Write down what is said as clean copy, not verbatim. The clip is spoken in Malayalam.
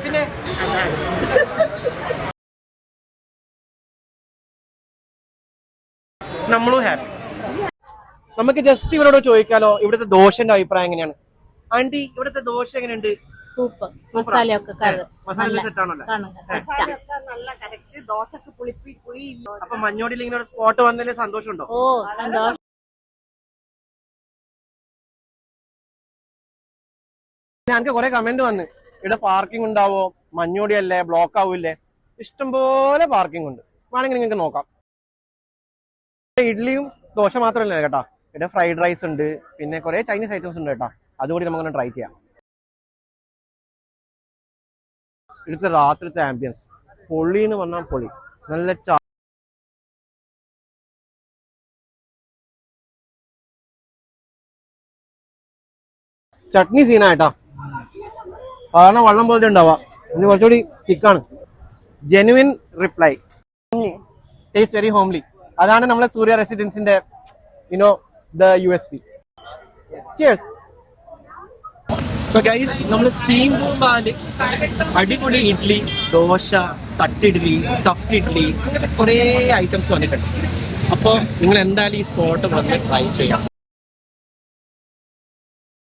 പിന്നെ നമ്മളും ഹാപ്പി. നമുക്ക് ജസ്റ്റ് ഇവരോട് ചോദിക്കാലോ ഇവിടുത്തെ ദോശന്റെ അഭിപ്രായം എങ്ങനെയാണ്. ആന്റി, ഇവിടുത്തെ ദോശ എങ്ങനെയുണ്ട്? സൂപ്പർ. മസാലയൊക്കെ അപ്പൊ മഞ്ഞോടിയിൽ ഇങ്ങനെ സ്പോട്ട് വന്നതിൽ സന്തോഷമുണ്ടോ? ഓ സന്തോഷം. ഞങ്ങൾക്ക് കുറെ കമന്റ് വന്ന് ഇവിടെ പാർക്കിംഗ് ഉണ്ടാവോ, മഞ്ഞോടി അല്ലേ, ബ്ലോക്ക് ആവൂല്ലേ? ഇഷ്ടംപോലെ പാർക്കിംഗ് ഉണ്ട്, വേണമെങ്കിൽ നിങ്ങൾക്ക് നോക്കാം. ഇഡ്ഡലിയും ദോശ മാത്രമല്ല കേട്ടോ, ഇവിടെ ഫ്രൈഡ് റൈസ് ഉണ്ട്, പിന്നെ കുറെ ചൈനീസ് ഐറ്റംസ് ഉണ്ട് കേട്ടോ, അതുകൂടി നമുക്കൊന്ന് ട്രൈ ചെയ്യാം. ഇവിടുത്തെ രാത്രിത്തെ ആംബിയൻസ് പൊളി എന്ന് പറഞ്ഞാൽ പൊളി. നല്ല ചട്നി സീനായിട്ടാ, സാധാരണ വെള്ളം പോലത്തെ ഉണ്ടാവാ, ഇനി കുറച്ചുകൂടി തിക്കാണ്. Genuine reply, taste very homely. അതാണ് നമ്മളെ സൂര്യ റെസിഡൻസിന്റെ the USP. Cheers. നമ്മൾ സ്റ്റീം ബോംബാല് അടിപൊളി ഇഡ്ഡലി, ദോശ, തട്ടിഡ്ഡലി, സ്റ്റഫ്ഡ് ഇഡ്ഡലി, അങ്ങനെ കുറേ ഐറ്റംസ് വന്നിട്ടുണ്ട്. അപ്പോൾ നിങ്ങൾ എന്തായാലും ഈ സ്പോട്ട് വന്ന് ട്രൈ ചെയ്യാം.